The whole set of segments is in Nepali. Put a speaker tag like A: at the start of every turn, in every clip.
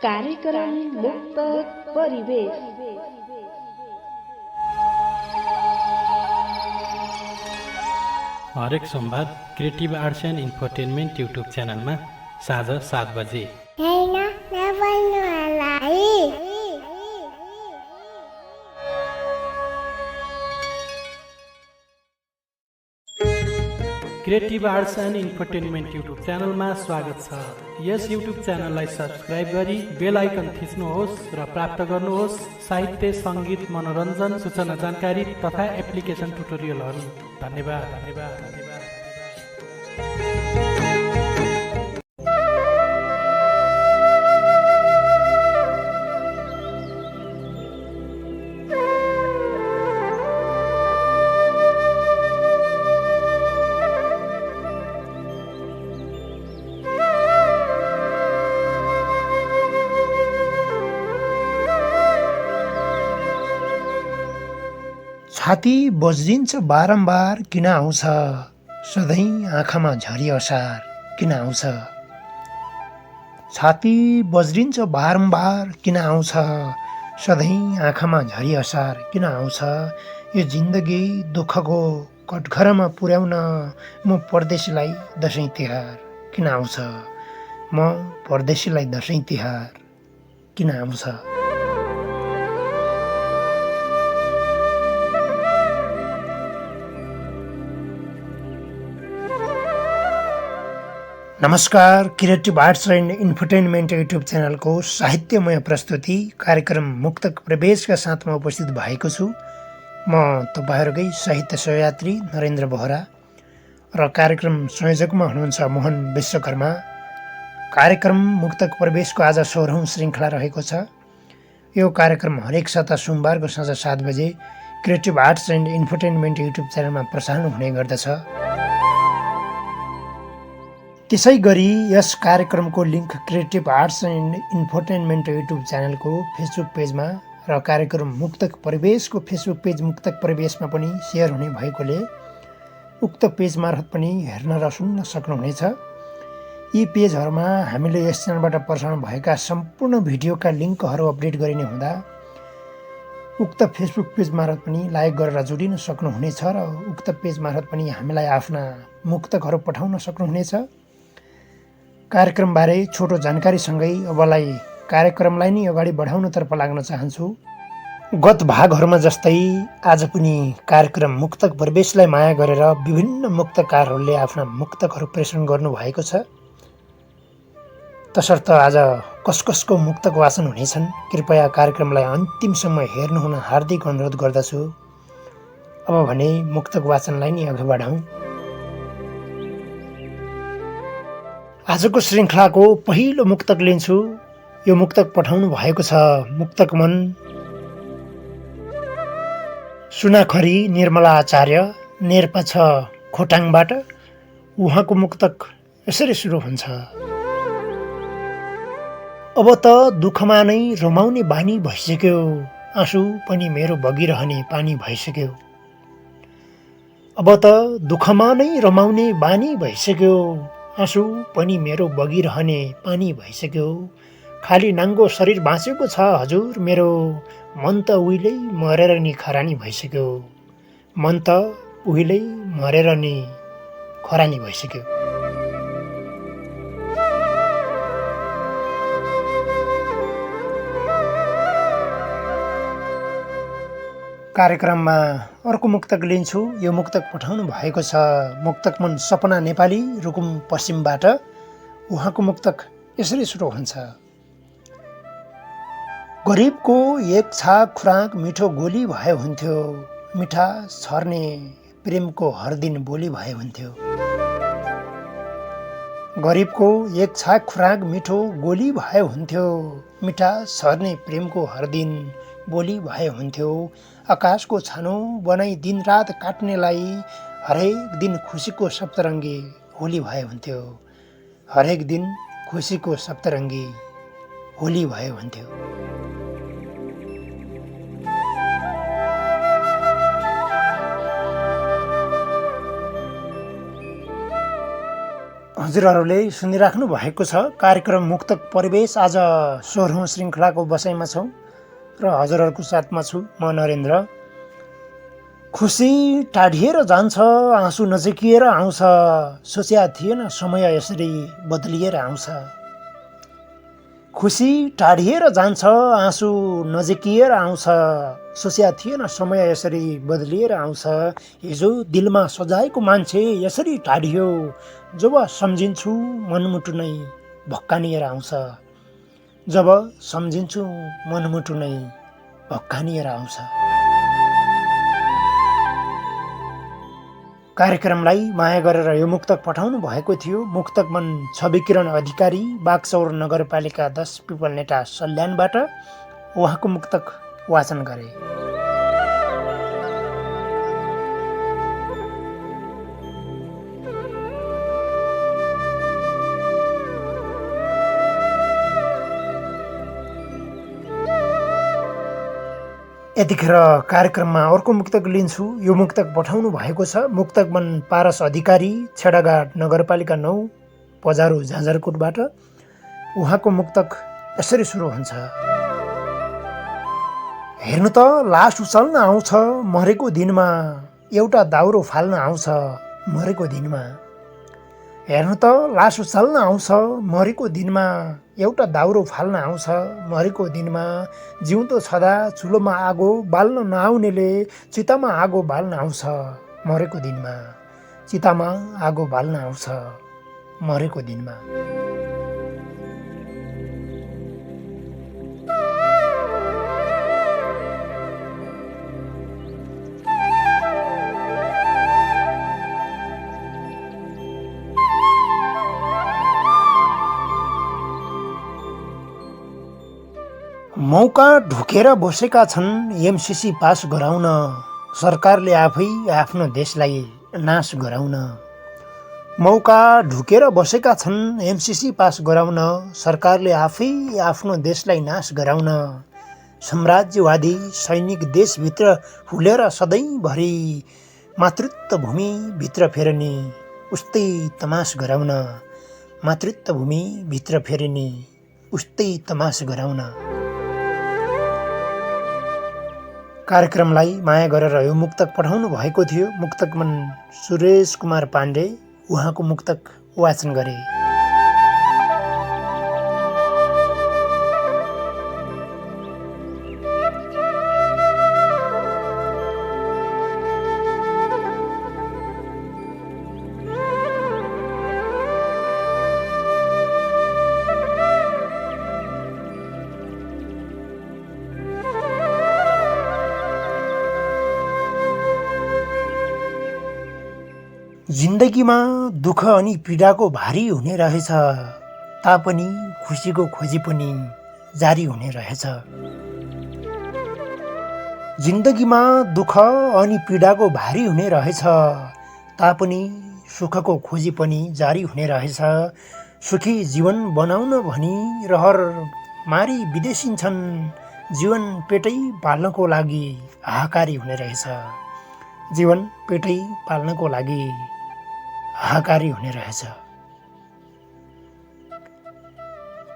A: कार्यक्रम मुक्त परिवेश।
B: हरेक सोमबार creative arts and infotainment YouTube च्यानलमा साँझ 7 बजे। Creative arts and infotainment YouTube च्यानलमा स्वागत छ। यस युट्युब च्यानललाई सब्स्क्राइब गरी बेल आइकन थिच्नुहोस् र प्राप्त गर्नुहोस् साहित्य, सङ्गीत, मनोरञ्जन, सूचना जानकारी तथा एप्लिकेसन ट्युटोरियलहरू। धन्यवाद धन्यवाद धन्यवाद।
C: छाती बज्रिन्छ बारम्बार किन आउँछ, सधैँ आँखामा झरी असार किन आउँछ। छाती बज्रिन्छ बारम्बार किन आउँछ, सधैँ आँखामा झरी असार किन आउँछ। यो जिन्दगी दुःखको कठघरामा पुर्याउन म परदेशीलाई दसैँ तिहार किन आउँछ, म परदेशीलाई दसैँ तिहार किन आउँछ। नमस्कार, creative arts and infotainment YouTube च्यानलको साहित्यमय प्रस्तुति कार्यक्रम मुक्तक प्रवेशका साथमा उपस्थित भएको छु। म तपाईँहरूकै साहित्य सहयात्री नरेन्द्र बोहरा र कार्यक्रम संयोजकमा हुनुहुन्छ मोहन विश्वकर्मा। कार्यक्रम मुक्तक प्रवेशको आज 16औं श्रृङ्खला रहेको छ। यो कार्यक्रम हरेक साता सोमबारको साँझ 7 बजे creative arts and infotainment YouTube च्यानलमा प्रसारण हुने गर्दछ। त्यसै गरी यस कार्यक्रमको link creative arts and infotainment YouTube च्यानलको फेसबुक पेजमा र कार्यक्रम मुक्तक परिवेशको फेसबुक पेज मुक्तक परिवेशमा पनि सेयर हुने भएकोले उक्त पेज मार्फत पनि हेर्न र सुन्न सक्नुहुनेछ। यी पेजहरूमा हामीले यस च्यानलबाट प्रसारण भएका सम्पूर्ण भिडियोका लिङ्कहरू अपडेट गरिने हुँदा उक्त फेसबुक पेज मार्फत पनि लाइक गरेर जोडिन सक्नुहुनेछ र उक्त पेज मार्फत पनि हामीलाई आफ्ना मुक्तकहरू पठाउन सक्नुहुनेछ। कार्यक्रमबारे छोटो जानकारीसँगै अबलाई कार्यक्रमलाई नै अगाडि बढाउनतर्फ लाग्न चाहन्छु। गत भागहरूमा जस्तै आज पनि कार्यक्रम मुक्तक प्रवेशलाई माया गरेर विभिन्न मुक्तकारहरूले आफ्ना मुक्तकहरू प्रेषण गर्नुभएको छ। तसर्थ आज कसको मुक्तक वाचन हुनेछन्, कृपया कार्यक्रमलाई अन्तिमसम्म हेर्नुहुन हार्दिक अनुरोध गर्दछु। अब भने मुक्तक वाचनलाई नै अघि बढाउँ। आजको श्रृङ्खलाको पहिलो मुक्तक लिन्छु। यो मुक्तक पठाउनु भएको छ मुक्तक मन सुनाखरी निर्मला आचार्य, नेर्पा छ खोटाङबाट। उहाँको मुक्तक यसरी सुरु हुन्छ। अब त दुःखमा नै रमाउने बानी भइसक्यो, आँसु पनि मेरो बगिरहने पानी भइसक्यो। अब त दुःखमा नै रमाउने बानी भइसक्यो, आँसु पनि मेरो बगिरहने पानी भइसक्यो। खाली नाङ्गो शरीर बाँचेको छ हजुर मेरो, मन त उहिल्यै मरेर नि खरानी भइसक्यो। मन त उहिल्यै मरेर नि खरानी भइसक्यो। कार्यक्रममा अर्को मुक्तक लिन्छु। यो मुक्तक पठाउनु भएको छ मुक्तक मन सपना नेपाली, रुकुम पश्चिमबाट। उहाँको मुक्तक यसरी सुरु हुन्छ। गरिबको एक छाक खुराक मिठो गोली भए हुन्थ्यो, मिठा छर्ने प्रेमको हर दिन बोली भए हुन्थ्यो। गरिबको एक छाक खुराक मिठो गोली भए हुन्थ्यो, मिठा छर्ने प्रेमको हर दिन बोली भए हुन्थ्यो। आकाशको छानो बनाई दिन रात काट्नेलाई हरेक दिन खुसीको सप्तरङ्गी होली भए हुन्थ्यो। हरेक दिन खुसीको सप्तरङ्गी होली भए हुन्थ्यो। हजुरहरूले सुनिराख्नु भएको छ कार्यक्रम मुक्तक परिवेश। आज 16औं श्रृङ्खलाको बसाइमा छौँ र हजुरहरूको साथमा छु म नरेन्द्र। खुसी टाढिएर जान्छ, आँसु नजिकिएर आउँछ, सोच्या थिएन समय यसरी बदलिएर आउँछ। खुसी टाढिएर जान्छ, आँसु नजिकिएर आउँछ, सोच्या थिएन समय यसरी बदलिएर आउँछ। हिजो दिलमा सजाएको मान्छे यसरी टाढियो, जब सम्झिन्छु मनमुटु नै भक्कानिएर आउँछ। जब सम्झिन्छु मनमुटु नै भक्कानिएर आउँछ। कार्यक्रमलाई माया गरेर यो मुक्तक पठाउनु भएको थियो मुक्तक मन छविकिरण अधिकारी, बागचौर नगरपालिका 10 पिपलनेटा सल्यानबाट। उहाँको मुक्तक वाचन गरे। यतिखेर कार्यक्रममा अर्को मुक्तक लिन्छु। यो मुक्तक पठाउनु भएको छ मुक्तक मन पारस अधिकारी, छेडाघाट नगरपालिका 9 पजारु झाँझरकोटबाट। उहाँको मुक्तक यसरी सुरु हुन्छ। हेर्नु त लास उचाल्न आउँछ मरेको दिनमा, एउटा दाउरो फाल्न आउँछ मरेको दिनमा। हेर्नु त लास उचाल्न आउँछ मरेको दिनमा, एउटा दाउरो फाल्न आउँछ मरेको दिनमा। जिउँदो छँदा चुलोमा आगो बाल्न नआउनेले चितामा आगो बाल्न आउँछ मरेको दिनमा। चितामा आगो बाल्न आउँछ मरेको दिनमा। मौका ढुकेर बसेका छन् एमसिसी पास गराउन, सरकारले आफै आफ्नो देशलाई नाश गराउन। मौका ढुकेर बसेका छन् एमसिसी पास गराउन, सरकारले आफै आफ्नो देशलाई नाश गराउन। साम्राज्यवादी सैनिक देशभित्र हुलेर सधैँभरि मातृत्व भूमि भित्र फेर्ने उस्तै तमास गराउन। मातृत्व भूमि भित्र फेर्ने उस्तै तमास गराउन। कार्यक्रमलाई माया गरेर यो मुक्तक पठाउनु भएको थियो मुक्तक मन सुरेश कुमार पाण्डे। उहाँको मुक्तक वाचन गरे। जिन्दगीमा दुःख अनि पीडाको भारी हुने रहेछ, तापनि खुसीको खोजी पनि जारी हुने रहेछ। जिन्दगीमा दुःख अनि पीडाको भारी हुने रहेछ, तापनि सुखको खोजी पनि जारी हुने रहेछ। सुखी जीवन बनाउन भनी रहर मारी विदेशिन्छन्, जीवन पेटै पाल्नको लागि हाहाकारी हुने रहेछ। जीवन पेटै पाल्नको लागि हाहाकारी हुने रहेछ।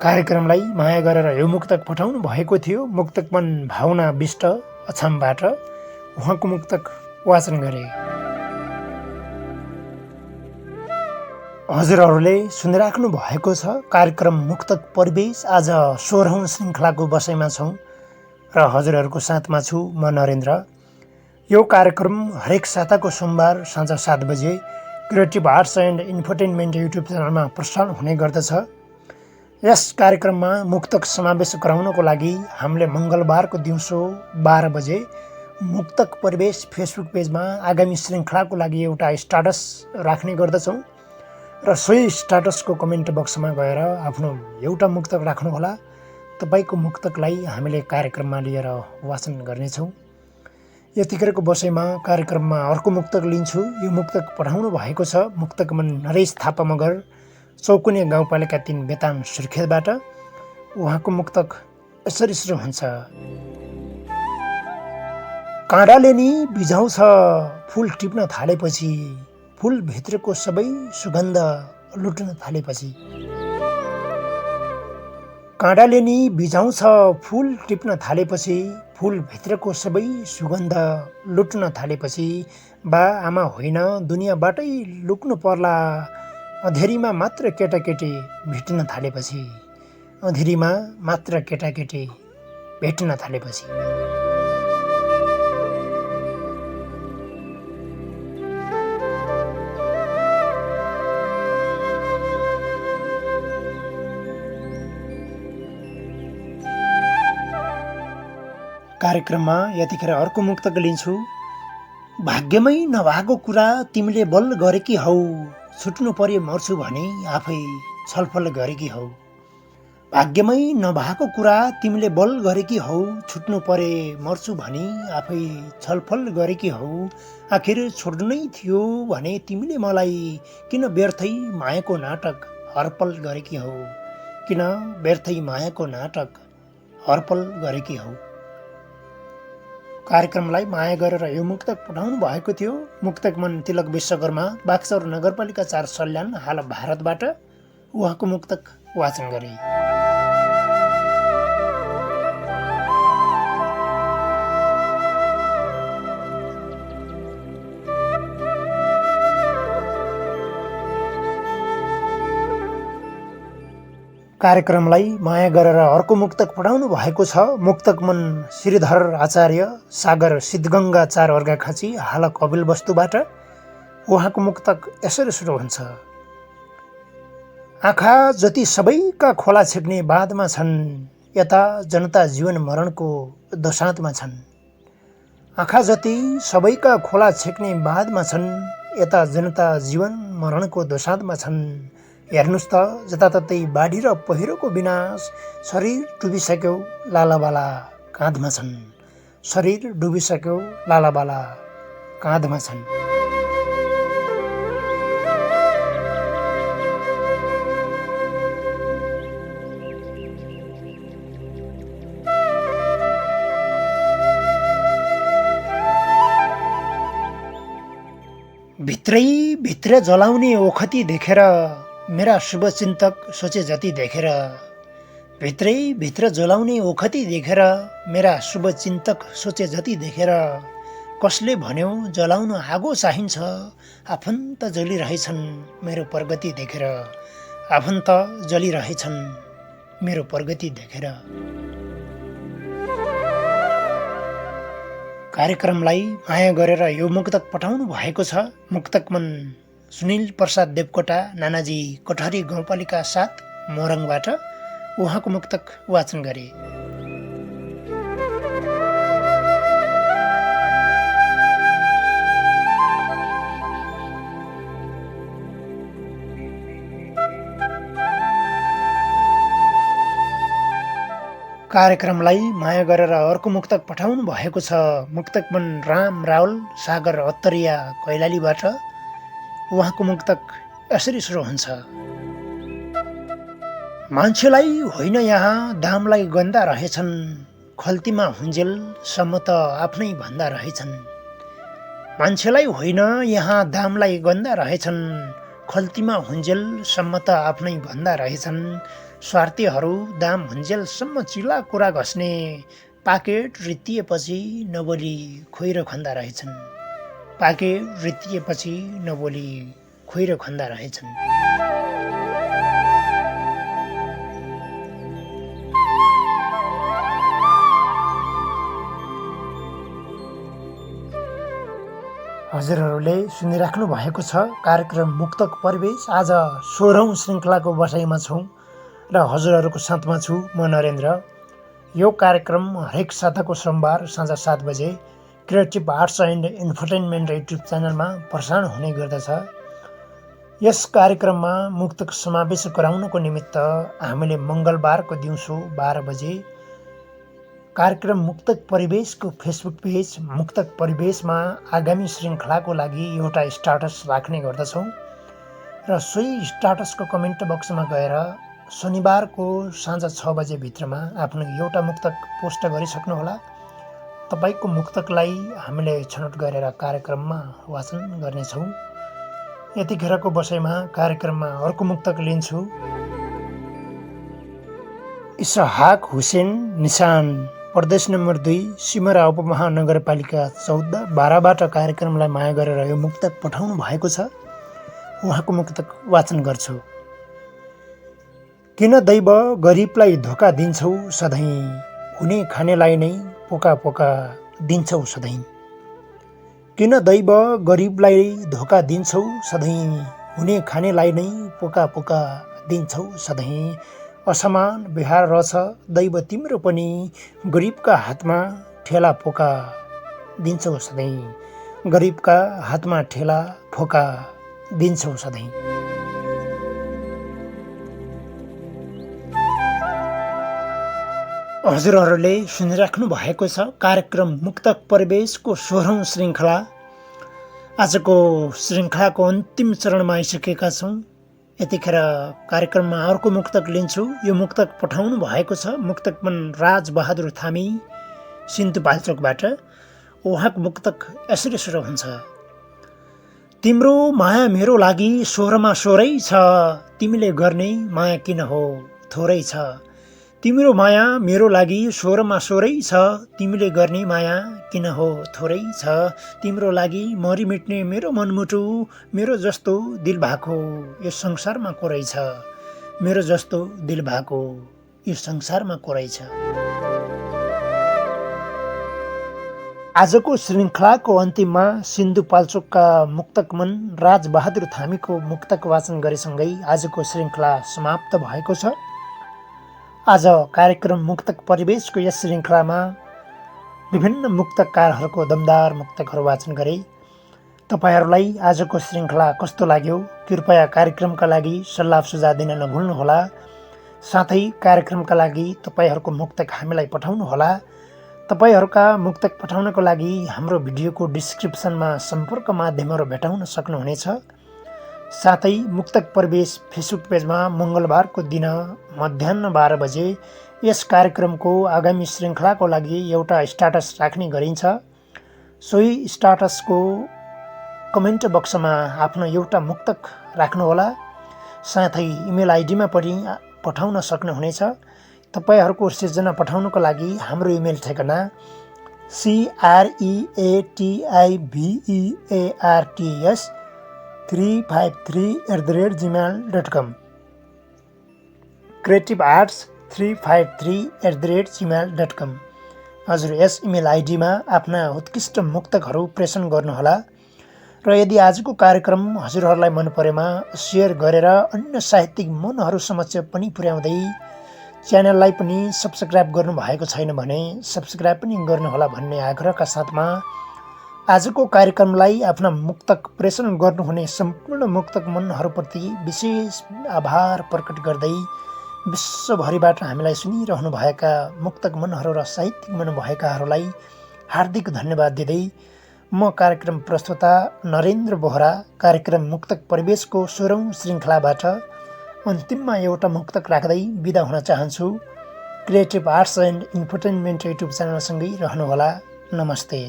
C: कार्यक्रमलाई माया गरेर यो मुक्तक पठाउनु भएको थियो मुक्तक मन भावना विष्ट अछामबाट। उहाँको मुक्तक वाचन गरे। हजुरहरूले सुनिराख्नु भएको छ कार्यक्रम मुक्तक परिवेश। आज 16औं श्रृङ्खलाको बसाइमा छौँ र हजुरहरूको साथमा छु म नरेन्द्र। यो कार्यक्रम हरेक साताको सोमबार साँझ 7 बजे creative arts and infotainment YouTube च्यानलमा प्रसारण हुने गर्दछ। यस कार्यक्रममा मुक्तक समावेश गराउनको लागि हामीले मङ्गलबारको दिउँसो 12 बजे मुक्तक परिवेश फेसबुक पेजमा आगामी श्रृङ्खलाको लागि एउटा स्टाटस राख्ने गर्दछौँ र सोही स्टाटसको कमेन्ट बक्समा गएर आफ्नो एउटा मुक्तक राख्नुहोला। तपाईँको मुक्तकलाई हामीले कार्यक्रममा लिएर वाचन गर्नेछौँ। यतिखेरको बसाइमा कार्यक्रममा अर्को मुक्तक लिन्छु। यो मुक्तक पठाउनु भएको छ मुक्तक मन नरेश थापा मगर, चौकुने गाउँपालिका 3 बेतान सुर्खेतबाट। उहाँको मुक्तक यसरी सुरु हुन्छ। काँडाले नि बिझाउँछ फुल टिप्न थालेपछि, फुल भित्रको सबै सुगन्ध लुट्न थालेपछि। काँडाले नि बिझाउँछ फुल टिप्न थालेपछि, फुलभित्रको सबै सुगन्ध लुट्न थालेपछि, बा आमा होइन दुनियाँबाटै लुक्नु पर्ला, अँधेरीमा मात्र केटाकेटी भेट्न थालेपछि, अँधेरीमा मात्र केटाकेटी भेट्न थालेपछि। कार्यक्रममा यतिखेर अर्को मुक्तक लिन्छु। भाग्यमै नभएको कुरा तिमीले बल गरेकी हौ, छुट्नु पर्यो मर्छु भने आफै छलफल गरेकी हौ। भाग्यमै नभएको कुरा तिमीले बल गरेकी हौ, छुट्नु परे मर्छु भने आफै छलफल गरेकी हौ। आखिर छोड्नु नै थियो भने तिमीले मलाई किन व्यर्थै मायाको नाटक हरपल गरेकी हौ, किन व्यर्थै मायाको नाटक हरपल गरेकी हौ। कार्यक्रमलाई माया गरेर यो मुक्तक पठाउनु भएको थियो मुक्तक मन तिलक विश्वकर्मा, बाक्सर नगरपालिका 4 सल्यान, हाल भारतबाट। उहाँको मुक्तक वाचन गरे। कार्यक्रमलाई माया गरेर अर्को मुक्तक पठाउनु भएको छ मुक्तक मन श्रीधर आचार्य, सागर सिद्धगङ्गा 4 अर्घाखाँची, हाल कपिलवस्तुबाट। उहाँको मुक्तक यसरी सुरु हुन्छ। आँखा जति सबैका खोला छेक्ने बादमा छन्, यता जनता जीवन मरणको दोसाँतमा छन्। आँखा जति सबैका खोला छेक्ने बादमा छन्, यता जनता जीवन मरणको दोसाँतमा छन्। हेर्नुहोस् त जताततै बाढी र पहिरोको विनाश, शरीर डुबिसक्यो लालाबाला काँधमा छन्, शरीर डुबिसक्यो लालाबाला काँधमा छन्। भित्रै भित्र जलाउने ओखती देखेर मेरा शुभचिन्तक सोचे जति देखेर, भित्रै भित्र जलाउने ओखती देखेर मेरा शुभचिन्तक सोचे जति देखेर, कसले भन्यो जलाउन आगो चाहिन्छ, आफन्त जलिरहेछन् मेरो प्रगति देखेर, आफन्त जलिरहेछन् मेरो प्रगति देखेर। कार्यक्रमलाई माया गरेर यो मुक्तक पठाउनु भएको छ मुक्तक मन सुनिल प्रसाद देवकोटा, नानाजी कोठारी गाउँपालिका 7 मोरङबाट। उहाँको मुक्तक वाचन गरे। कार्यक्रमलाई माया गरेर अर्को मुक्तक पठाउनु भएको छ मुक्तक मन राम रावल, सागर अत्तरिया कैलालीबाट। उहाँको मुक्तक यसरी सुरु हुन्छ। मान्छेलाई होइन यहाँ दामलाई गन्दा रहेछन्, खल्तीमा हुन्जेल सम्म त आफ्नै भन्दा रहेछन्। मान्छेलाई होइन यहाँ दामलाई गन्दा रहेछन्, खल्तीमा हुन्जेल सम्म त आफ्नै भन्दा रहेछन्। स्वार्थीहरू दाम हुन्जेलसम्म चिला कुरा घस्ने, पाकेट रित्तिएपछि नबोली खोइरो खन्दा रहेछन्, पाकेट रित्तिएपछि नबोली खोइरो खन्दा रहेछन्। हजुरहरूले सुनिराख्नु भएको छ कार्यक्रम मुक्तक परिवेश। आज 16औं श्रृङ्खलाको बसाइमा छौँ र हजुरहरूको साथमा छु म नरेन्द्र। यो कार्यक्रम हरेक साताको सोमबार साँझ 7 बजे creative arts and infotainment YouTube च्यानलमा प्रसारण हुने गर्दछ। यस कार्यक्रममा मुक्तक समावेश गराउनको निमित्त हामीले मङ्गलबारको दिउँसो 12 बजे कार्यक्रम मुक्तक परिवेशको फेसबुक पेज मुक्तक परिवेशमा आगामी श्रृङ्खलाको लागि एउटा स्टाटस राख्ने गर्दछौँ र सोही स्टाटसको कमेन्ट बक्समा गएर शनिबारको साँझ 6 बजे भित्रमा आफ्नो एउटा मुक्तक पोस्ट गरिसक्नुहोला। तपाईँको मुक्तकलाई हामीले छनौट गरेर कार्यक्रममा वाचन गर्नेछौँ। यतिखेरको बसाइमा कार्यक्रममा अर्को मुक्तक लिन्छु। इसहाक हुसेन निशान, प्रदेश नम्बर 2, सिमरा उपमहानगरपालिका 14-12बाट कार्यक्रमलाई माया गरेर यो मुक्तक पठाउनु भएको छ। उहाँको मुक्तक वाचन गर्छु। किन दैव गरिबलाई धोका दिन्छौ सधैँ, हुने खानेलाई नै पोका पोका दिन्छौ सधैँ। किन दैव गरिबलाई धोका दिन्छौ सधैँ, हुने खानेलाई नै पोका पोका दिन्छौ सधैँ। असमान व्यवहार रहेछ दैव तिम्रो पनि, गरिबका हातमा ठेला फोका दिन्छौ सधैँ। गरिबका हातमा ठेला फोका दिन्छौ सधैँ। हजुरहरूले सुनिराख्नु भएको छ कार्यक्रम मुक्तक परिवेशको 16औं श्रृङ्खला। आजको श्रृङ्खलाको अन्तिम चरणमा आइसकेका छौँ। यतिखेर कार्यक्रममा अर्को मुक्तक लिन्छु। यो मुक्तक पठाउनु भएको छ मुक्तकमन राजबहादुर थामी सिन्धुपाल्चोकबाट। उहाँको मुक्तक यसरी सुरु हुन्छ। तिम्रो माया मेरो लागि 16मा 16 छ, तिमीले गर्ने माया किन हो थोरै छ। तिम्रो माया मेरो लागि 16मा 16 छ, तिमीले गर्ने माया किन हो थोरै छ। तिम्रो लागि मरिमिट्ने मेरो मनमुटु, मेरो जस्तो दिल भएको यो संसारमा को रहेछ। मेरो जस्तो दिल भएको यो संसारमा को रहेछ। आजको श्रृङ्खलाको अन्तिममा सिन्धुपाल्चोकका मुक्तकमन राजबहादुर थामीको मुक्तक वाचन गरेसँगै आजको श्रृङ्खला समाप्त भएको छ। आज कार्यक्रम मुक्तक परिवेशको यस श्रृङ्खलामा विभिन्न मुक्तकारहरूको दमदार मुक्तकहरू वाचन गरे। तपाईहरूलाई आजको श्रृङ्खला कस्तो लाग्यो कृपया कार्यक्रमका लागि सल्लाह सुझाव दिन नभुल्नुहोला। साथै कार्यक्रमका लागि तपाईहरूको मुक्तक हामीलाई पठाउनुहोला। तपाईहरूका मुक्तक पठाउनको लागि हाम्रो भिडियोको डिस्क्रिप्सनमा सम्पर्क माध्यमहरू भेटाउन सक्नुहुनेछ। साथै मुक्तक परिवेश फेसबुक पेजमा मङ्गलबारको दिन मध्याह 12 बजे यस कार्यक्रमको आगामी श्रृङ्खलाको लागि एउटा स्ट्याटस राख्ने गरिन्छ। सोही स्ट्याटसको कमेन्ट बक्समा आफ्नो एउटा मुक्तक राख्नुहोला। साथै इमेल आइडीमा पनि पठाउन सक्नुहुनेछ। तपाईहरूको सिर्जना पठाउनको लागि हाम्रो इमेल ठेगाना creativearts353@gmail.com creativearts353@gmail.com। हजुर यस इमेल आइडीमा आफ्ना उत्कृष्ट मुक्तकहरू प्रेषण गर्नुहोला। र यदि आजको कार्यक्रम हजुरहरूलाई मन परेमा सेयर गरेर अन्य साहित्यिक मनहरू समक्ष पनि पुर्याउँदै च्यानललाई पनि सब्सक्राइब गर्नुभएको छैन भने सब्सक्राइब पनि गर्नुहोला भन्ने आग्रहका साथमा आजको कार्यक्रमलाई आफ्ना मुक्तक प्रेषण गर्नुहुने सम्पूर्ण मुक्तक मनहरूप्रति विशेष आभार प्रकट गर्दै विश्वभरिबाट हामीलाई सुनिरहनुभएका मुक्तक मनहरू र साहित्यिक मन भएकाहरूलाई हार्दिक धन्यवाद दिँदै म कार्यक्रम प्रस्तुता नरेन्द्र बोहरा कार्यक्रम मुक्तक परिवेशको 16औं श्रृङ्खलाबाट अन्तिममा एउटा मुक्तक राख्दै बिदा हुन चाहन्छु। Creative arts and infotainment YouTube च्यानलसँगै रहनुहोला। नमस्ते।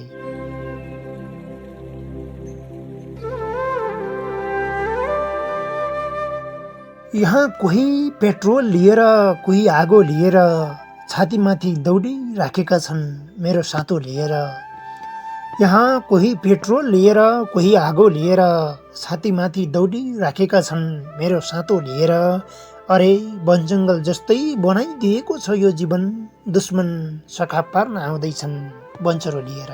C: यहाँ कोही पेट्रोल लिएर कोही आगो लिएर छातीमाथि दौडिराखेका छन् मेरो सातो लिएर। यहाँ कोही पेट्रोल लिएर कोही आगो लिएर छातीमाथि दौडिराखेका छन् मेरो सातो लिएर। अरे वनजङ्गल जस्तै बनाइदिएको छ यो जीवन, दुश्मन सखा पार्न आउँदैछन् बन्चरो लिएर।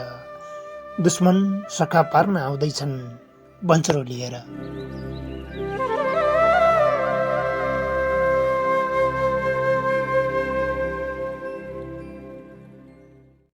C: दुश्मन सखा पार्न आउँदैछन् बन्चरो लिएर।